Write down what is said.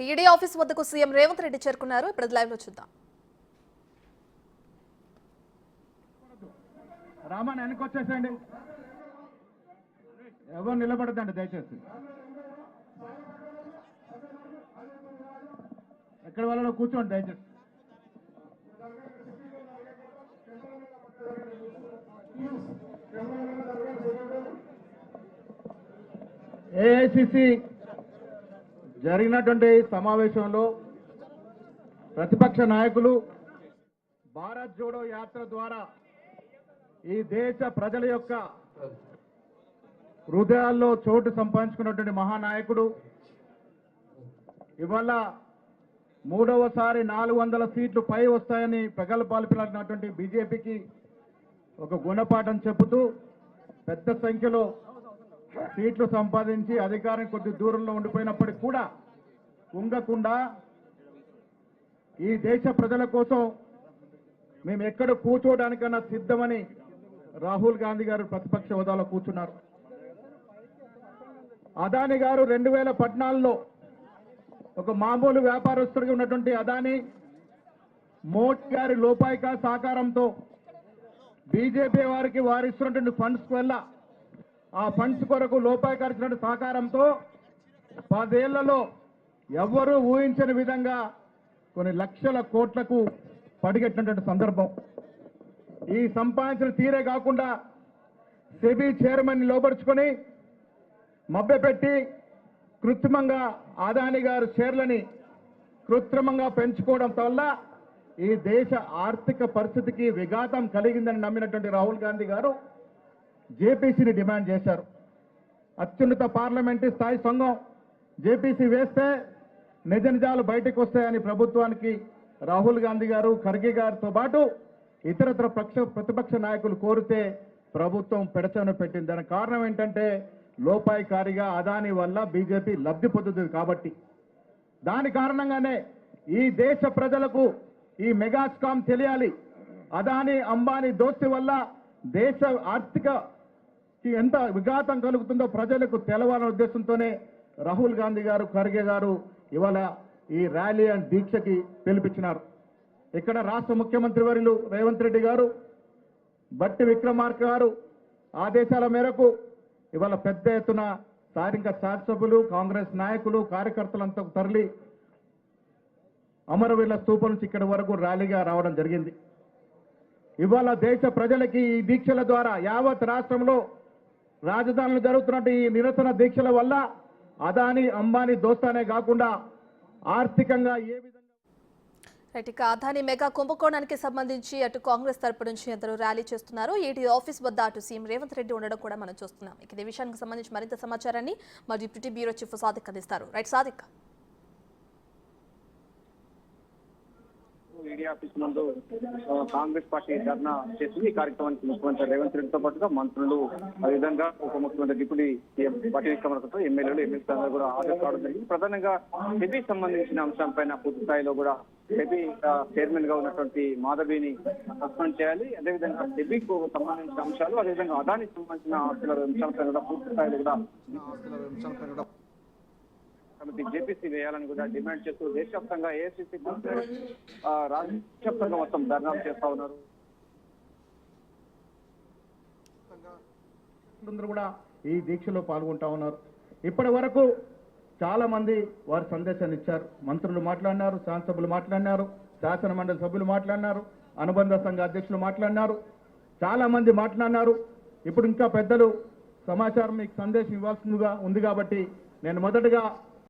ED office వద్దకు CM Revanth Reddy చేరుకున్నారు. ఇప్పుడు లైవ్ లో చూద్దాం. రామన్ వెనకొచ్చేసండి, ఎవరు నిలబడదండి దయచేసి. ఎక్కడ వాళ్ళలో కూర్చోండి దయచేసి. ఏఐసిసి జరిగినటువంటి సమావేశంలో ప్రతిపక్ష నాయకులు భారత్ జోడో యాత్ర ద్వారా ఈ దేశ ప్రజల యొక్క హృదయాల్లో చోటు సంపాదించుకున్నటువంటి మహానాయకుడు ఇవాళ మూడవసారి 400 సీట్లు పై వస్తాయని ప్రగల్భాలు పిలిచినటువంటి బీజేపీకి ఒక గుణపాఠం చెబుతూ పెద్ద సంఖ్యలో సీట్లు సంపాదించి అధికారం కొద్ది దూరంలో ఉండిపోయినప్పటికీ కూడా కుంగకుండా ఈ దేశ ప్రజల కోసం మేము ఎక్కడ కూర్చోవడానికన్నా సిద్ధమని రాహుల్ గాంధీ గారు ప్రతిపక్ష హోదాలో కూర్చున్నారు. అదానీ గారు 2014లో ఒక మామూలు వ్యాపారస్తుడిగా ఉన్నటువంటి అదానీ మోడీ గారి లోపాయిక సహకారంతో బీజేపీ వారికి వారిస్తున్నటువంటి ఫండ్స్ వల్ల ఆ ఫండ్స్ కొరకు లోపాయికారిచ్చినటువంటి సహకారంతో 10 ఏళ్లలో ఎవ్వరూ ఊహించని విధంగా కొన్ని లక్షల కోట్లకు పడిగట్టినటువంటి సందర్భం. ఈ సంపాదించిన తీరే కాకుండా సెబీ చైర్మన్ లోపరుచుకొని మభ్యపెట్టి కృత్రిమంగా అదానీ గారు షేర్లని కృత్రిమంగా పెంచుకోవడం వల్ల ఈ దేశ ఆర్థిక పరిస్థితికి విఘాతం కలిగిందని నమ్మినటువంటి రాహుల్ గాంధీ గారు జేపీసీని డిమాండ్ చేశారు. అత్యున్నత పార్లమెంటరీ స్థాయి సంఘం జేపీసీ వేస్తే నిజ నిజాలు బయటకు వస్తాయని ప్రభుత్వానికి రాహుల్ గాంధీ గారు, ఖర్గే గారితో పాటు ఇతరత్ర ప్రతిపక్ష నాయకులు కోరితే ప్రభుత్వం పెడచను పెట్టింది. దానికి కారణం ఏంటంటే లోపాయికారిగా అదానీ వల్ల బీజేపీ లబ్ధి పొందుతుంది కాబట్టి. దాని కారణంగానే ఈ దేశ ప్రజలకు ఈ మెగా స్కామ్ తెలియాలి. అదానీ అంబానీ దోస్తి వల్ల దేశ ఆర్థిక ఎంత విఘాతం కలుగుతుందో ప్రజలకు తెలవాలనే ఉద్దేశంతోనే రాహుల్ గాంధీ గారు, ఖర్గే గారు ఇవాళ ఈ ర్యాలీ అండ్ దీక్షకి పిలిపించినారు. ఇక్కడ రాష్ట్ర ముఖ్యమంత్రి వర్యులు రేవంత్ రెడ్డి గారు, బట్టి విక్రమార్క గారు ఆదేశాల మేరకు ఇవాళ పెద్ద ఎత్తున స్థానిక శాసనసభ్యులు, కాంగ్రెస్ నాయకులు, కార్యకర్తలంతా తరలి అమరవీరుల స్తూపం నుంచి ఇక్కడి వరకు ర్యాలీగా రావడం జరిగింది. ఇవాళ దేశ ప్రజలకి ఈ దీక్షల ద్వారా యావత్ రాష్ట్రంలో రాజధానిలో జరుగుతున్నట్టు ఈ నిరసన దీక్షల వల్ల అదానీ అంబానీ దోస్తానే కాకుండా ఆర్థికంగా ఏ విధంగా ఇక అదానీ మెగా కుంభకోణానికి సంబంధించి అటు కాంగ్రెస్ తరపు నుంచి ఇద్దరు ర్యాలీ చేస్తున్నారు. ఈడీ ఆఫీస్ వద్ద అటు సీఎం రేవంత్ రెడ్డి ఉండడం కూడా మనం చూస్తున్నాం. ఇక ఈ విషయానికి సంబంధించి మరింత సమాచారాన్ని మా డిప్యూటీ బ్యూరో చీఫ్ సాదిక్ అందిస్తారు. రైట్ సాదిక్. ఈడీ ఆఫీస్ ముందు కాంగ్రెస్ పార్టీ ధర్నా చేసింది. ఈ కార్యక్రమానికి ముఖ్యమంత్రి రేవంత్ రెడ్డితో పాటుగా మంత్రులు, అదేవిధంగా ఉప ముఖ్యమంత్రి డిప్యూటీ సీఎం బట్టి విక్రమార్కతో ఎమ్మెల్యేలు, ఎమ్మెల్సీ కూడా హాజరు కావడం జరిగింది. ప్రధానంగా సెబీ సంబంధించిన అంశంపైన పూర్తి స్థాయిలో కూడా సెబీ చైర్మన్ గా ఉన్నటువంటి మాధవిని సస్పెండ్ చేయాలి. అదేవిధంగా సెబీకు సంబంధించిన అంశాలు, అదేవిధంగా అదానికి సంబంధించిన ఆస్తుల అంశాలపై కూడా పూర్తి స్థాయిలో కూడా జేపీసీ వేయాలని కూడా డిమాండ్ చేస్తూ దేశవ్యాప్తంగా ఏఐసిసి రాష్ట్రవ్యాప్తంగా మొత్తం ధర్నాలు చేస్తా ఉన్నారు. కూడా ఈ దీక్షలో పాల్గొంటా ఉన్నారు. ఇప్పటి వరకు చాలా మంది వారి సందేశాన్ని ఇచ్చారు. మంత్రులు మాట్లాడినారు, శాసనసభ్యులు మాట్లాడినారు, శాసన మండలి సభ్యులు మాట్లాడినారు, అనుబంధ సంఘ అధ్యక్షులు మాట్లాడినారు, చాలా మంది మాట్లాడినారు. ఇప్పుడు ఇంకా పెద్దలు సమాచారం మీకు సందేశం ఇవ్వాల్సిందిగా ఉంది కాబట్టి నేను మొదటగా